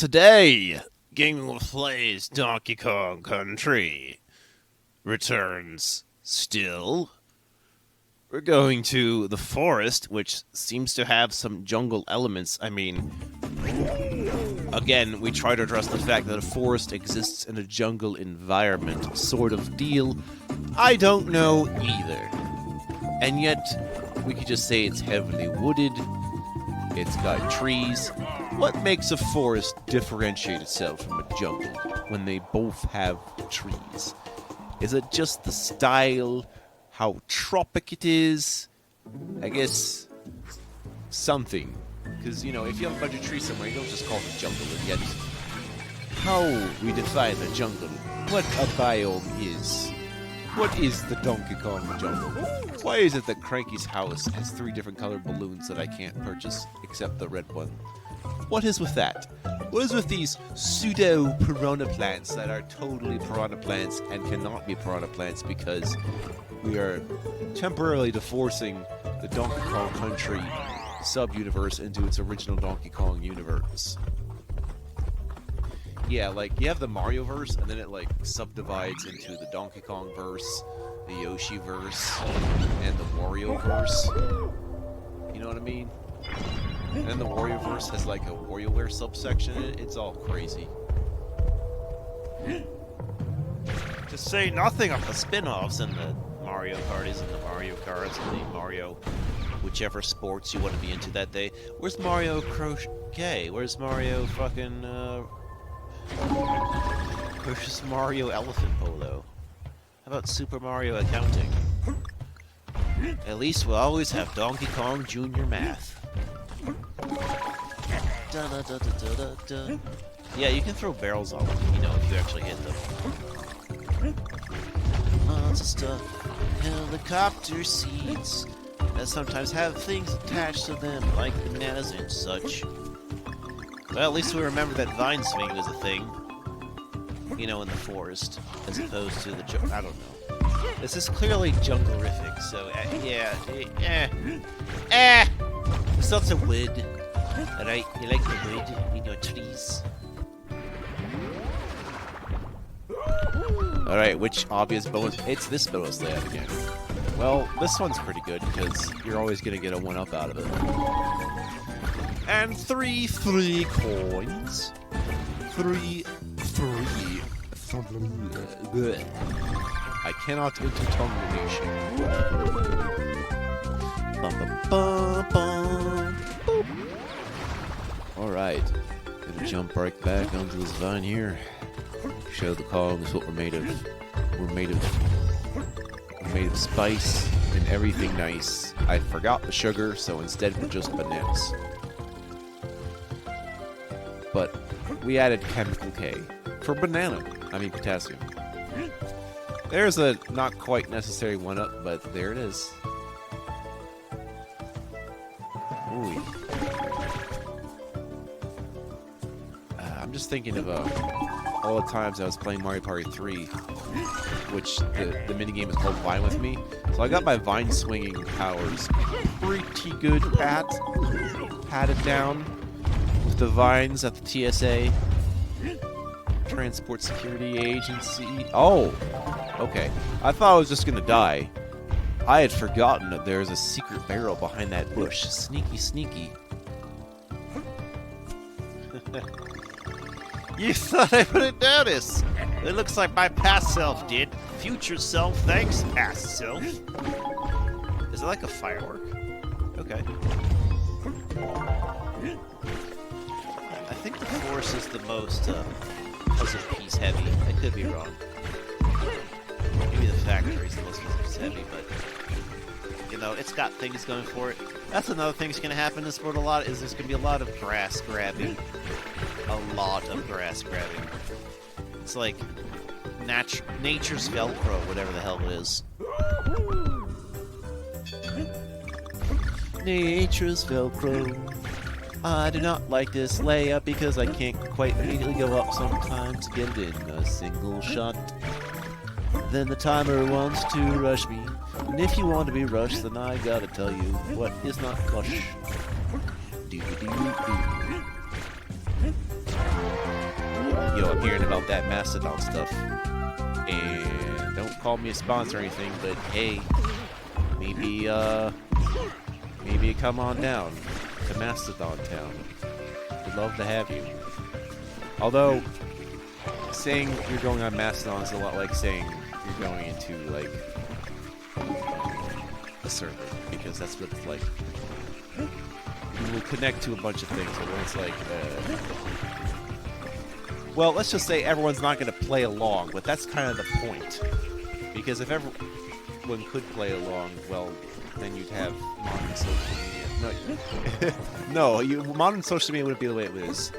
Today, Game of Plays Donkey Kong Country returns still. We're going to the forest, which seems to have some jungle elements. I mean, again, we try to address the fact that a forest exists in a jungle environment sort of deal. I don't know either. And yet, we could just say it's heavily wooded. It's got trees. What makes a forest differentiate itself from a jungle when they both have trees? Is it just the style, how tropic it is? I guess something. Because, you know, if you have a bunch of trees somewhere, you don't just call it a jungle. And yet, how we define a jungle, what a biome is. What is the Donkey Kong jungle? Why is it that Cranky's house has 3 different colored balloons that I can't purchase except the red one? What is with that? What is with these pseudo-piranha plants that are totally piranha plants and cannot be piranha plants because we are temporarily divorcing the Donkey Kong Country sub-universe into its original Donkey Kong universe? Yeah, like, you have the Mario-verse, and then it, like, subdivides into the Donkey Kong-verse, the Yoshi-verse, and the Wario-verse. You know what I mean? And then the Wario-verse has, like, a WarioWare subsection in it. It's all crazy. To say nothing of the spin-offs and the Mario Parties and the Mario Karts and the Mario whichever sports you want to be into that day. Where's Mario Croquet? Where's Mario fucking, Where's Mario Elephant Polo? How about Super Mario Accounting? At least we'll always have Donkey Kong Jr. Math. Da, da, da, da, da, da. Yeah, you can throw barrels on them, you know, if you actually hit them. Lots of stuff. Helicopter seats that sometimes have things attached to them, like bananas and such. Well, at least we remember that vine swing was a thing. You know, in the forest, as opposed to the I don't know. This is clearly jungle-rific, so, yeah, There's lots of wood. Alright, you like the wood? You know, trees. Alright, which obvious bonus? It's this bonus layout again. Well, this one's pretty good, because you're always gonna get a 1-up out of it. And 3 free coins. 3 free. I cannot enter tongue nation. Alright. Gonna jump right back onto this vine here. Show the Kongs what we're made of. We're made of spice and everything nice. I forgot the sugar, so instead we're just bananas. But we added chemical K for banana. I mean potassium. There's a not quite necessary 1-up, but there it is. Ooh. I'm just thinking of all the times I was playing Mario Party 3, which the minigame is called Vine With Me. So I got my vine swinging powers pretty good patted down with the vines at the TSA. Transport Security Agency. Oh! Okay. I thought I was just gonna die. I had forgotten that there's a secret barrel behind that bush. Sneaky, sneaky. You thought I wouldn't notice! It looks like my past self did. Future self thanks, past self. Is it like a firework? Okay. I think the force is the most puzzle piece heavy. I could be wrong. Maybe the factory is the most puzzle piece heavy, but you know, it's got things going for it. That's another thing that's going to happen in this world a lot, is there's going to be a lot of grass grabbing. A lot of grass grabbing. It's like nature's Velcro, whatever the hell it is. Nature's Velcro. I do not like this layup because I can't quite immediately go up sometimes to get it in a single shot. Then the timer wants to rush me. And if you want to be rushed, then I gotta tell you what is not plush. Do-do-do-do. Yo, I'm hearing about that Mastodon stuff. And don't call me a sponsor or anything, but hey, maybe come on down to Mastodon Town. We'd love to have you. Although, saying you're going on Mastodon is a lot like saying you're going into, like, a server, because that's what it's like. You will connect to a bunch of things, but when it's like, well, let's just say everyone's not going to play along, but that's kind of the point. Because if everyone could play along, well, then you'd have modern social media. No, modern social media wouldn't be the way it is.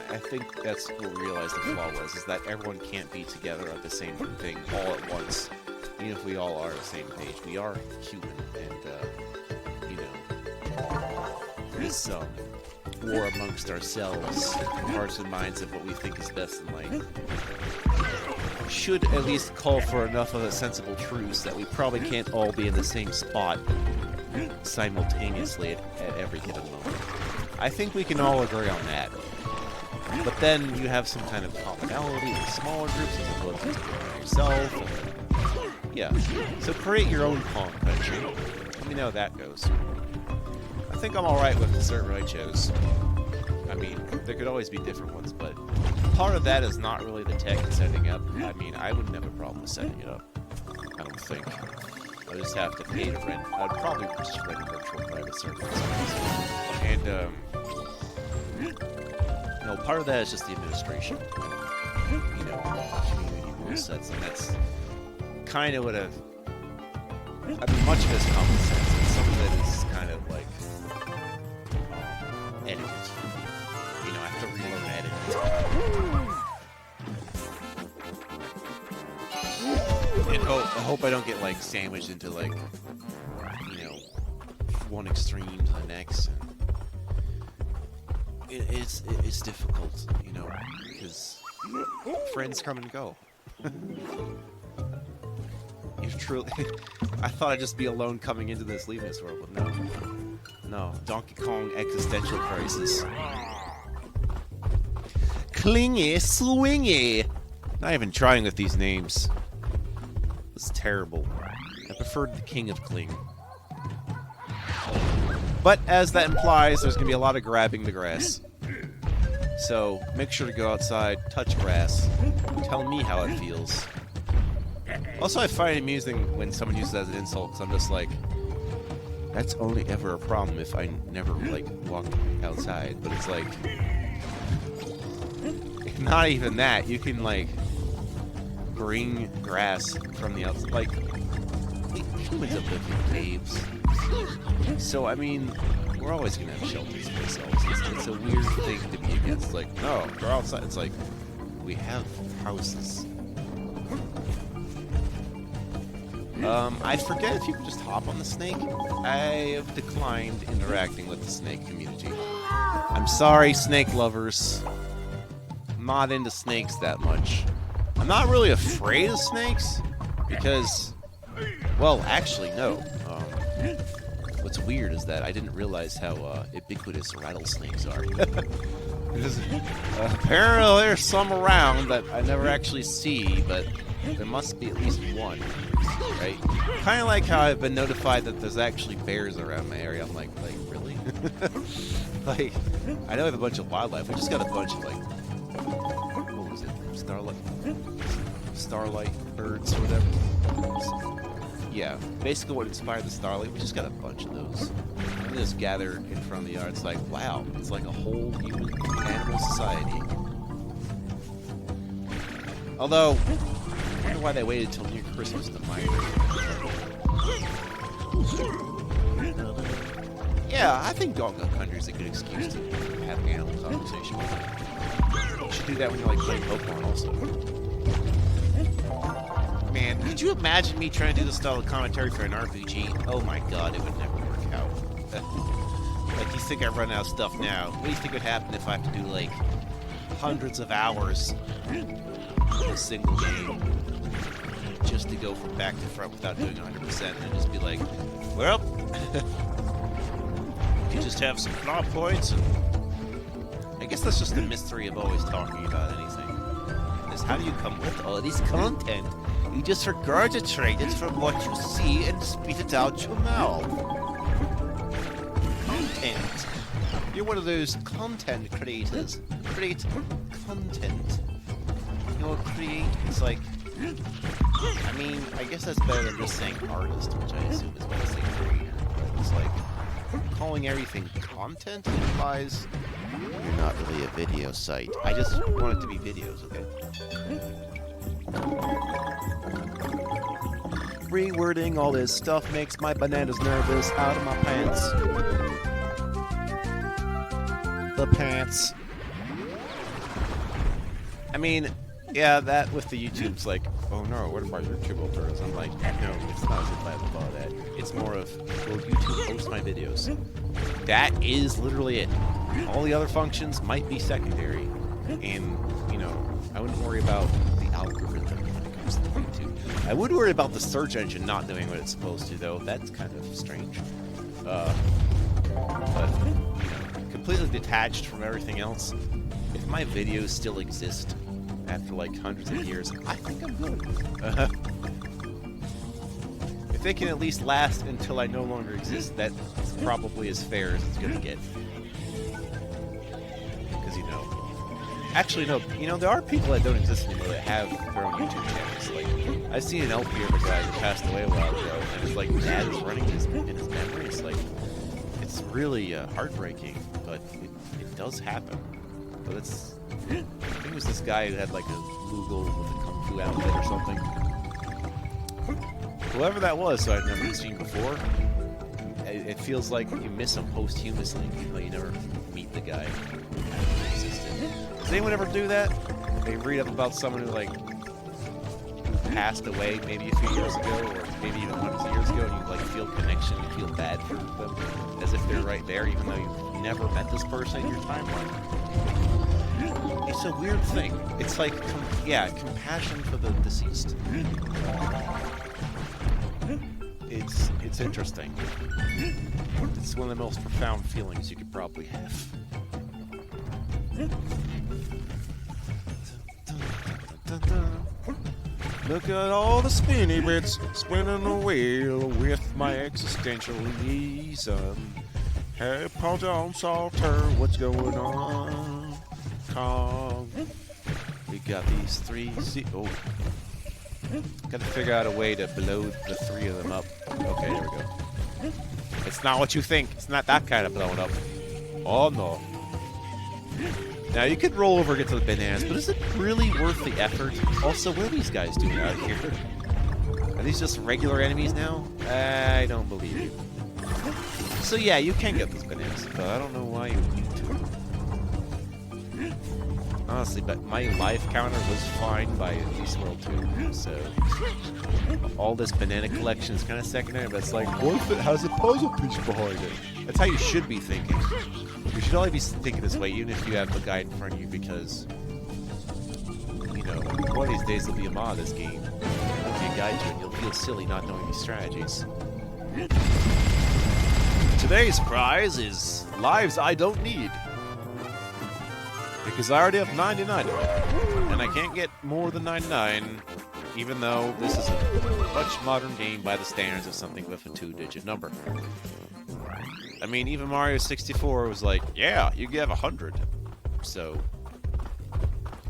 I think that's what we realized the flaw was, is that everyone can't be together at the same thing all at once. Even if we all are on the same page. We are human, and, you know, there's some war amongst ourselves, hearts and minds of what we think is best in life. Should at least call for enough of a sensible truce that we probably can't all be in the same spot simultaneously at every given moment. I think we can all agree on that. But then you have some kind of commonality in smaller groups as opposed to doing yourself. Yeah. So create your own Pong country. Let me know how that goes. I think I'm alright with the server I chose. I mean, there could always be different ones, but part of that is not really the tech and setting up. I mean, I wouldn't have a problem with setting it up. I don't think. I just have to pay to rent. I'd probably just rent a virtual private server. And, no, part of that is just the administration. You know, community rule sets, and that's kind of what I mean, much of it is common sense, and some of it is kind of like edited. You know, I have to relearn editing. And I hope I don't get like sandwiched into like, you know, one extreme to the next. And it's difficult, you know, because friends come and go. Truly, I thought I'd just be alone coming into this, leaving this world, but no, Donkey Kong existential crisis. Clingy, swingy. Not even trying with these names. It's terrible. I preferred the King of Kling. But as that implies, there's gonna be a lot of grabbing the grass. So make sure to go outside, touch grass, tell me how it feels. Also, I find it amusing when someone uses it as an insult, because I'm just like, that's only ever a problem if I never, like, walk outside. But it's like, not even that. You can, like, bring grass from the outside. Like, humans have lived in caves. So, I mean, we're always going to have shelters for ourselves. It's a weird thing to be against. Like, no, go outside. It's like, we have houses. I forget if you can just hop on the snake. I have declined interacting with the snake community. I'm sorry, snake lovers. I'm not into snakes that much. I'm not really afraid of snakes, because, well, actually, no. What's weird is that I didn't realize how ubiquitous rattlesnakes are. Because, apparently there's some around that I never actually see, but there must be at least one, right? Kind of like how I've been notified that there's actually bears around my area. I'm like really? Like, I know I have a bunch of wildlife. We just got a bunch of, like, what was it? Starlight birds or whatever. Yeah, basically what inspired the starlight. We just got a bunch of those. We just gather in front of the yard. It's like, wow, it's like a whole human animal society. Although, I wonder why they waited till near Christmas to migrate. Yeah, I think Dog Country is a good excuse to have an animal conversation with them. You should do that when you're, like, playing Pokemon also. Man, could you imagine me trying to do this style of commentary for an RPG? Oh my god, it would never work out. Like, you think I run out of stuff now. What do you think would happen if I have to do, like, hundreds of hours in a single game just to go from back to front without doing 100% and just be like, well, you just have some plot points, and I guess that's just the mystery of always talking about anything. Because how do you come with all this content? You just regurgitate it from what you see and spit it out your mouth. Content. You're one of those content creators. Create content. It's like... I mean, I guess that's better than just saying artist, which I assume is better than saying creator. But it's like... calling everything content implies you're not really a video site. I just want it to be videos, okay? Rewording all this stuff makes my bananas nervous. Out of my pants. The pants. I mean, yeah, that with the YouTube's like, oh no, what about YouTube alternatives? I'm like, no, it's not as if I have thought that. It's more of, will YouTube post my videos? That is literally it. All the other functions might be secondary. And, you know, I wouldn't worry about the algorithm when it comes to YouTube. I would worry about the search engine not doing what it's supposed to, though. That's kind of strange. But, you know, completely detached from everything else. If my videos still exist after like hundreds of years, I think I'm good. If they can at least last until I no longer exist, that's probably as fair as it's gonna get. Because, you know... Actually, no, you know, there are people that don't exist anymore that have their own YouTube channels. Like, I've seen an LP of a guy who passed away a while ago, and his, like, dad is running in his memory. It's like, it's really heartbreaking, but it does happen. But it's... I think it was this guy who had like a Google with a Kung Fu outfit or something. Whoever that was, so I'd never seen before. It feels like you miss him posthumously, even though you never meet the guy who existed. Does anyone ever do that? They read up about someone who like passed away maybe a few years ago, or maybe even hundreds of years ago, and you like feel connection, you feel bad for them, as if they're right there, even though you've never met this person in your timeline. It's a weird thing. It's like, compassion for the deceased. It's interesting. It's one of the most profound feelings you could probably have. Look at all the spinny bits spinning the wheel with my existential reason. Hey, Paul John Salter, what's going on? We got these three. Oh, gotta figure out a way to blow the three of them up. Okay, there we go. It's not what you think. It's not that kind of blowing up. Oh no. Now you could roll over and get to the bananas, but is it really worth the effort? Also, what are these guys doing out here? Are these just regular enemies now? I don't believe you. So yeah, you can get those bananas, but I don't know why you need to. Honestly, but my life counter was fine by at least World 2, so... all this banana collection is kind of secondary, but it's like, what if it has a puzzle piece behind it? That's how you should be thinking. You should only be thinking this way, even if you have the guide in front of you, because... you know, one of these days there'll be a mod of this game. It'll be a guide to it, and you'll feel silly not knowing these strategies. Today's prize is lives I don't need. Because I already have 99 of it. And I can't get more than 99, even though this is a much modern game by the standards of something with a 2-digit number. I mean, even Mario 64 was like, yeah, you have 100. So...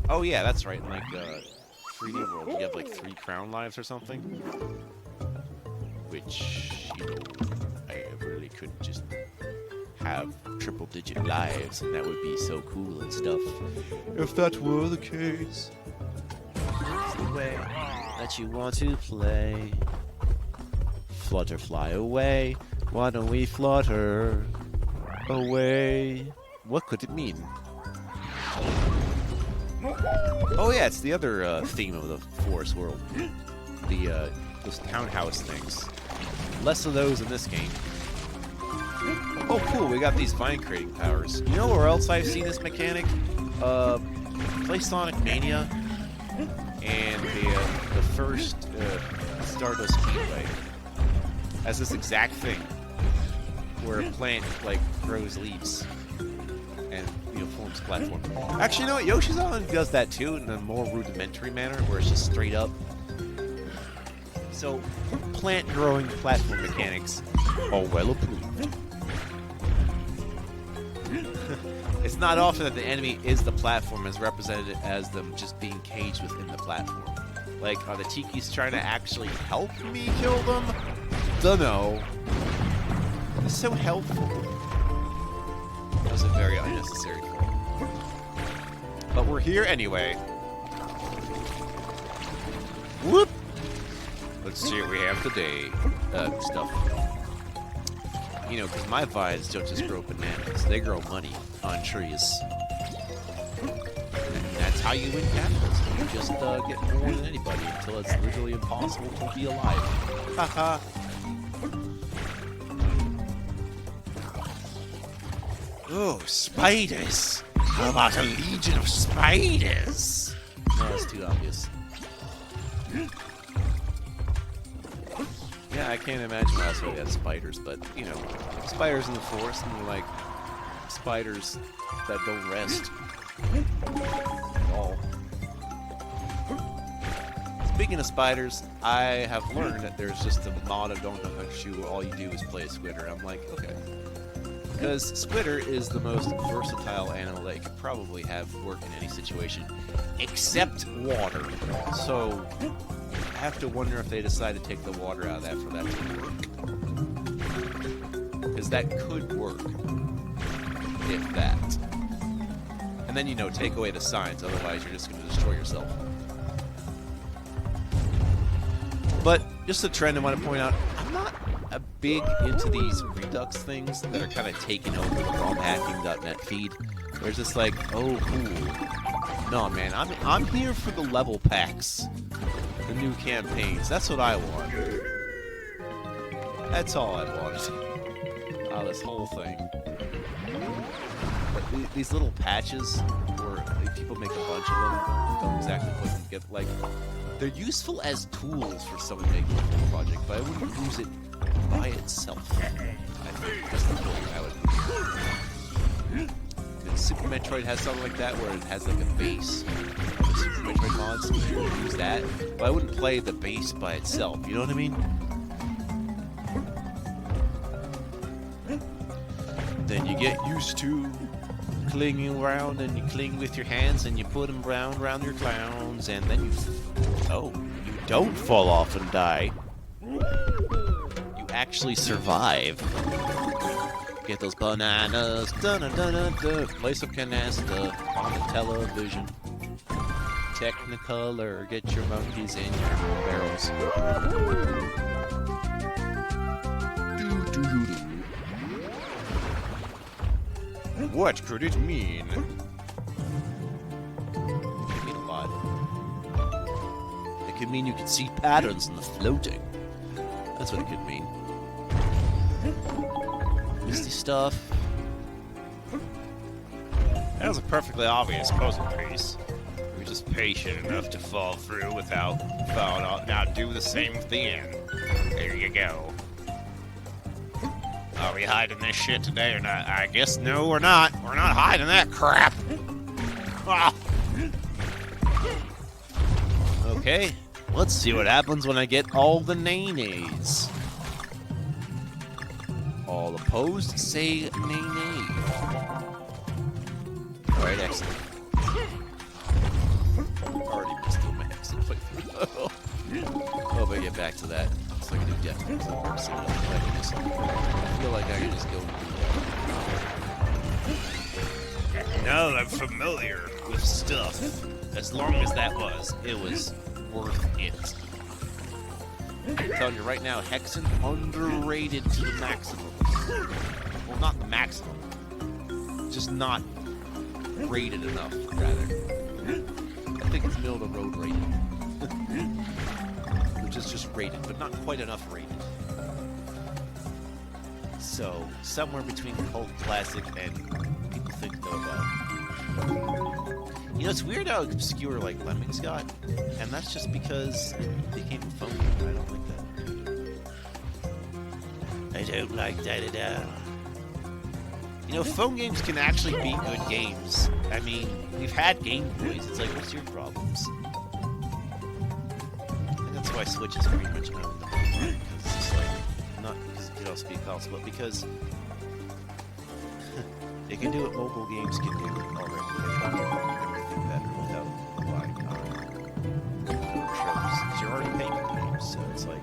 oh yeah, that's right, in like 3D World, you have like 3 crown lives or something. Which, you know, I really could just have triple-digit lives, and that would be so cool and stuff. If that were the case. It's the way that you want to play. Flutter, fly away. Why don't we flutter away? What could it mean? Oh yeah, it's the other theme of the Forest World. Those townhouse things. Less of those in this game. Oh cool, we got these vine creating powers. You know where else I've seen this mechanic? Play Sonic Mania and the first Stardust Speedway has this exact thing where a plant like grows leaves and forms platform. Actually, you know what? Yoshi's Island does that too in a more rudimentary manner, where it's just straight up. So, plant-growing platform mechanics are well approved. It's not often that the enemy is the platform as represented as them just being caged within the platform. Like, are the Tikis trying to actually help me kill them? Dunno. It's so helpful. That was a very unnecessary fall. But we're here anyway. Whoop! Let's see what we have today. Stuff. You know, because my vines don't just grow bananas. They grow money on trees. And that's how you win capitalism. You just get more than anybody until it's literally impossible to be alive. Haha. Oh, spiders! How about a legion of spiders? No, that's too obvious. Yeah, I can't imagine why else would have spiders, but, you know, spiders in the forest, and they're like spiders that don't rest at all. Speaking of spiders, I have learned that there's just a mod of Donkey Kong Country where all you do is play a squidder. I'm like, okay. Because squidder is the most versatile animal that you could probably have work in any situation, except water. So I have to wonder if they decide to take the water out of that for that to work. Because that could work, if that. And then, you know, take away the signs, otherwise you're just going to destroy yourself. But just a trend I want to point out, I'm not big into these Redux things that are kind of taking over the ROMhacking.net feed. Where it's just like, oh, cool. No, man, I'm here for the level packs. The new campaigns. That's what I want. That's all I want. Oh, this whole thing. But these little patches where people make a bunch of them, don't exactly put them together. Like, they're useful as tools for someone making a full project, but I wouldn't use it by itself. I think that's the point I would. And Super Metroid has something like that where it has like a base. The Super Metroid mods, you would use that, but I wouldn't play the base by itself. You know what I mean? Then you get used to clinging around, and you cling with your hands, and you put them around your clowns, and then you don't fall off and die. You actually survive. Get those bananas, place a canasta on the television. Technicolor, get your monkeys in your barrels. What could it mean? It could mean a lot. It could mean you could see patterns in the floating. That's what it could mean. Misty stuff. That was a perfectly obvious puzzle piece. You're just patient enough to fall through without falling off. Now do the same at the end. There you go. Are we hiding this shit today or not? I guess no, we're not. We're not hiding that crap. Ah. Okay, let's see what happens when I get all the nay-nays. All opposed, say nay-nay. Alright, excellent. Already missed my exit playthrough. Oh, but get back to that. It's like a new death. I feel like I can just go. Now I'm familiar with stuff. As long as that was, it was worth it. I'm telling you right now, Hexen underrated to the maximum. Well, not the maximum. Just not rated enough, rather. I think it's middle of the road rated. Which is just rated, but not quite enough rated. So, somewhere between cult classic and people think know about. You know, it's weird how obscure like Lemmings got, and that's just because it became a phone. I don't like that. I don't like that at all. You know, phone games can actually be good games. I mean, we've had Game Boys. It's like, what's your problems? And that's why Switch is pretty much out of the because it's just like, not because it could also be a console, but because they can do what mobile games can do already. Everything better without relying on controls. Because you're already paying for games, so it's like...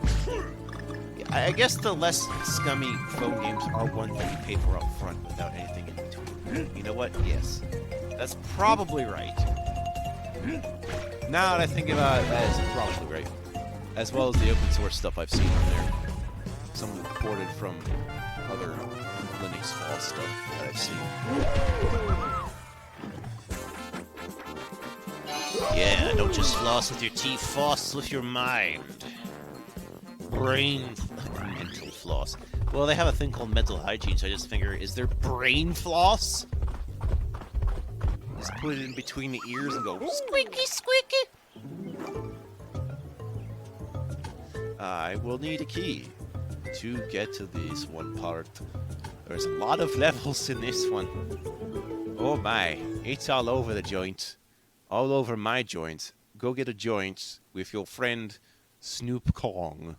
I guess the less scummy phone games are ones that you pay for up front without anything in between. You know what? Yes. That's probably right. Now that I think about it, that is probably right. As well as the open source stuff I've seen on there. Some ported from other Linux FOSS stuff that I've seen. Yeah, don't just floss with your teeth, floss with your mind. Mental floss. Well, they have a thing called mental hygiene, so I just figure, is there brain floss? Just put it in between the ears and go squeaky, squeaky. I will need a key to get to this one part. There's a lot of levels in this one. Oh my, it's all over the joint. All over my joint. Go get a joint with your friend Snoop Kong.